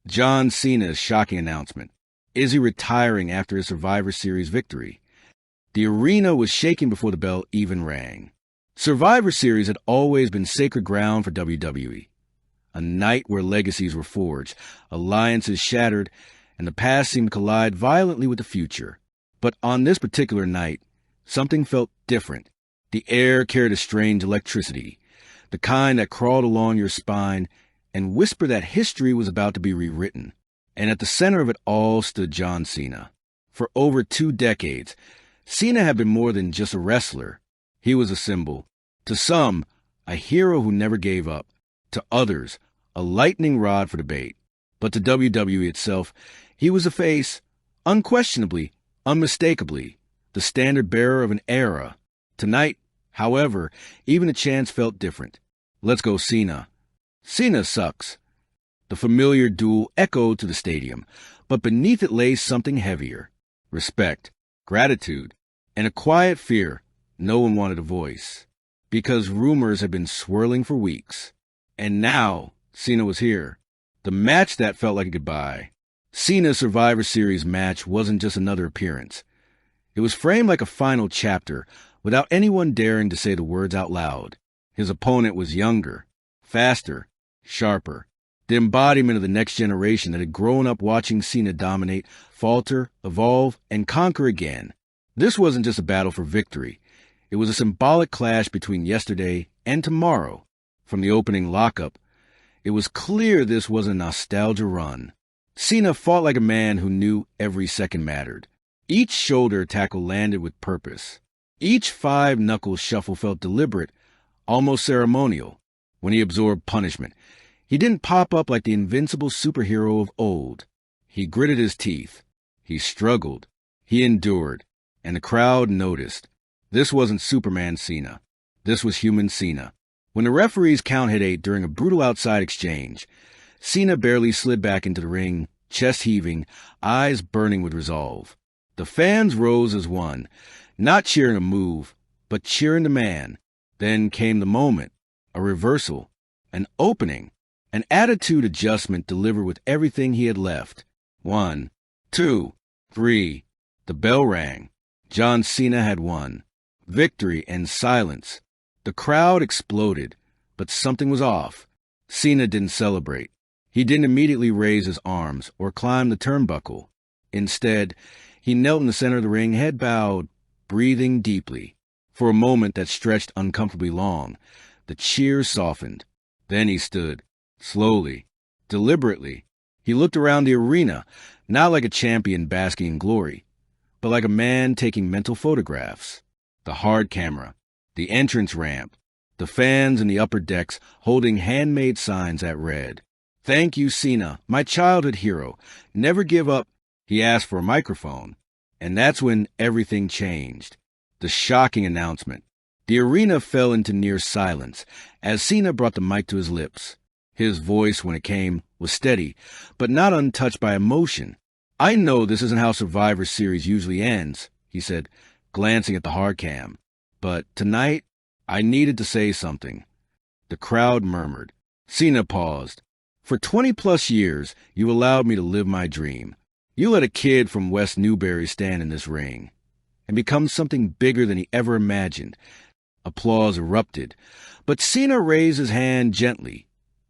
John Cena's shocking announcement. Is he retiring after his Survivor Series victory? The arena was shaking before the bell even rang. Survivor Series had always been sacred ground for WWE, a night where legacies were forged, alliances shattered, and the past seemed to collide violently with the future. But on this particular night, something felt different. The air carried a strange electricity, the kind that crawled along your spine and whispered that history was about to be rewritten. And at the center of it all stood John Cena. For over 2 decades, Cena had been more than just a wrestler. He was a symbol. To some, a hero who never gave up. To others, a lightning rod for debate. But to WWE itself, he was a face, unquestionably, unmistakably, the standard bearer of an era. Tonight, however, even the chants felt different. Let's go Cena. Cena sucks. The familiar duel echoed to the stadium, but beneath it lay something heavier. Respect, gratitude, and a quiet fear no one wanted to voice. Because rumors had been swirling for weeks. And now, Cena was here. The match that felt like a goodbye. Cena's Survivor Series match wasn't just another appearance. It was framed like a final chapter, without anyone daring to say the words out loud. His opponent was younger, faster, sharper. The embodiment of the next generation that had grown up watching Cena dominate, falter, evolve, and conquer again. This wasn't just a battle for victory. It was a symbolic clash between yesterday and tomorrow. From the opening lockup, it was clear this was a nostalgia run. Cena fought like a man who knew every second mattered. Each shoulder tackle landed with purpose. Each 5-knuckle shuffle felt deliberate, almost ceremonial. When he absorbed punishment, he didn't pop up like the invincible superhero of old. He gritted his teeth. He struggled. He endured. And the crowd noticed. This wasn't Superman Cena. This was human Cena. When the referee's count hit 8 during a brutal outside exchange, Cena barely slid back into the ring, chest heaving, eyes burning with resolve. The fans rose as one, not cheering a move, but cheering the man. Then came the moment, a reversal, an opening, an attitude adjustment delivered with everything he had left. 1, 2, 3. The bell rang. John Cena had won. Victory and silence. The crowd exploded, but something was off. Cena didn't celebrate. He didn't immediately raise his arms or climb the turnbuckle. Instead, he knelt in the center of the ring, head bowed, breathing deeply. For a moment that stretched uncomfortably long, the cheers softened. Then he stood, slowly, deliberately. He looked around the arena, not like a champion basking in glory, but like a man taking mental photographs. The hard camera, the entrance ramp, the fans in the upper decks holding handmade signs that read, "Thank you, Cena, my childhood hero. Never give up." He asked for a microphone, and that's when everything changed. The shocking announcement. The arena fell into near silence as Cena brought the mic to his lips. His voice, when it came, was steady, but not untouched by emotion. "I know this isn't how Survivor Series usually ends," he said, glancing at the hard cam. "But tonight, I needed to say something." The crowd murmured. Cena paused. "For 20-plus years, you allowed me to live my dream. You let a kid from West Newbury stand in this ring and become something bigger than he ever imagined." Applause erupted, but Cena raised his hand gently,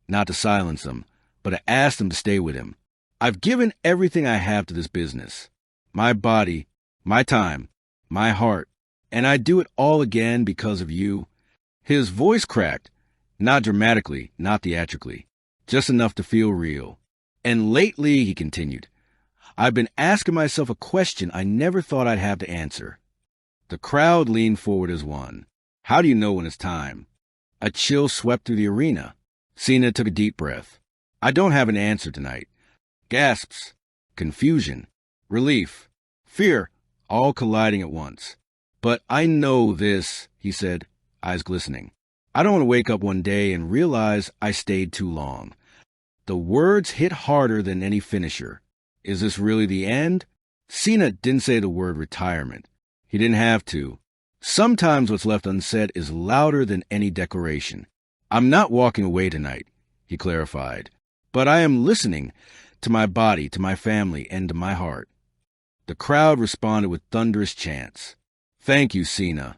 not to silence him, but to ask them to stay with him. "I've given everything I have to this business. My body, my time, my heart, and I do it all again because of you." His voice cracked, not dramatically, not theatrically, just enough to feel real. "And lately," he continued, "I've been asking myself a question I never thought I'd have to answer." The crowd leaned forward as one. "How do you know when it's time?" A chill swept through the arena. Cena took a deep breath. "I don't have an answer tonight." Gasps, confusion, relief, fear, all colliding at once. "But I know this," he said, eyes glistening. "I don't want to wake up one day and realize I stayed too long." The words hit harder than any finisher. Is this really the end? Cena didn't say the word retirement. He didn't have to. Sometimes what's left unsaid is louder than any declaration. "I'm not walking away tonight," he clarified, "but I am listening to my body, to my family, and to my heart. The crowd responded with thunderous chants. Thank you, Cena.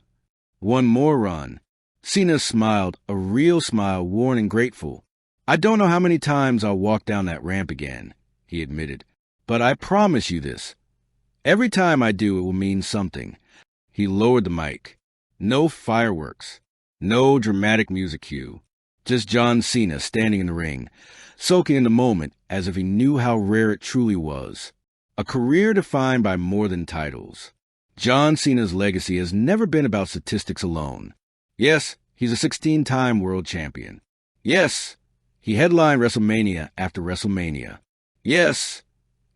One more run. Cena smiled, a real smile, worn and grateful. I don't know how many times I'll walk down that ramp again, he admitted, but I promise you this. Every time I do, it will mean something. He lowered the mic. No fireworks. No dramatic music cue. Just John Cena standing in the ring, soaking in the moment as if he knew how rare it truly was. A career defined by more than titles. John Cena's legacy has never been about statistics alone. Yes, he's a 16-time world champion. Yes, he headlined WrestleMania after WrestleMania. Yes,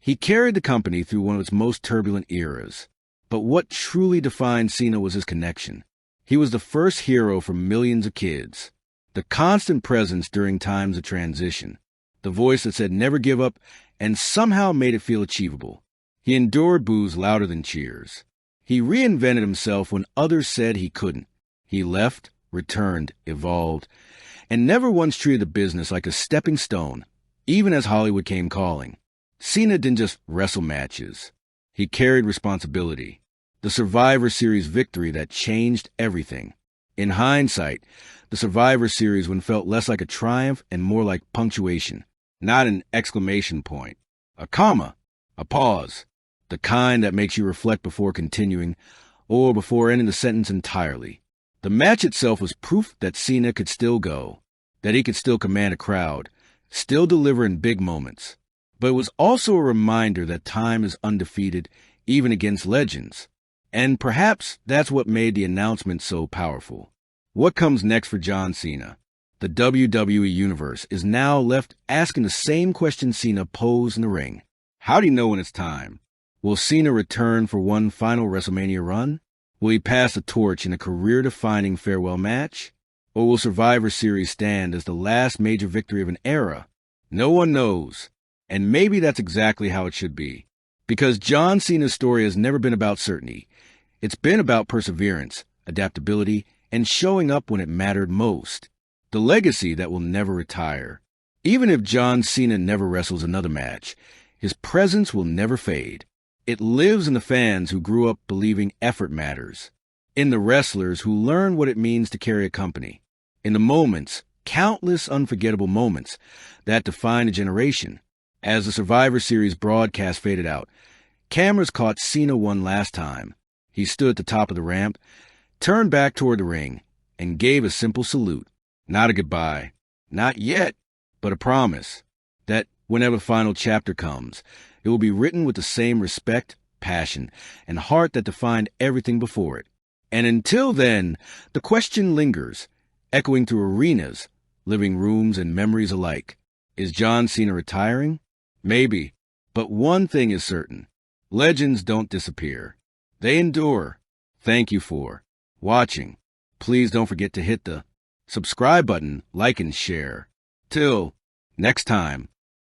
he carried the company through one of its most turbulent eras. But what truly defined Cena was his connection. He was the first hero for millions of kids. The constant presence during times of transition. The voice that said never give up and somehow made it feel achievable. He endured boos louder than cheers. He reinvented himself when others said he couldn't. He left, returned, evolved, and never once treated the business like a stepping stone, even as Hollywood came calling. Cena didn't just wrestle matches. He carried responsibility. The Survivor Series victory that changed everything. In hindsight, the Survivor Series one felt less like a triumph and more like punctuation. Not an exclamation point. A comma. A pause. The kind that makes you reflect before continuing, or before ending the sentence entirely. The match itself was proof that Cena could still go, that he could still command a crowd, still deliver in big moments. But it was also a reminder that time is undefeated, even against legends. And perhaps that's what made the announcement so powerful. What comes next for John Cena? The WWE Universe is now left asking the same question Cena posed in the ring. How do you know when it's time? Will Cena return for one final WrestleMania run? Will he pass the torch in a career-defining farewell match? Or will Survivor Series stand as the last major victory of an era? No one knows. And maybe that's exactly how it should be. Because John Cena's story has never been about certainty. It's been about perseverance, adaptability, and showing up when it mattered most. The legacy that will never retire. Even if John Cena never wrestles another match, his presence will never fade. It lives in the fans who grew up believing effort matters, in the wrestlers who learn what it means to carry a company, in the moments, countless unforgettable moments, that define a generation. As the Survivor Series broadcast faded out, cameras caught Cena one last time. He stood at the top of the ramp, turned back toward the ring, and gave a simple salute. Not a goodbye, not yet, but a promise that whenever the final chapter comes, it will be written with the same respect, passion, and heart that defined everything before it. And until then, the question lingers, echoing through arenas, living rooms, and memories alike. Is John Cena retiring? Maybe. But one thing is certain. Legends don't disappear. They endure. Thank you for watching. Please don't forget to hit the subscribe button, like, and share. Till next time.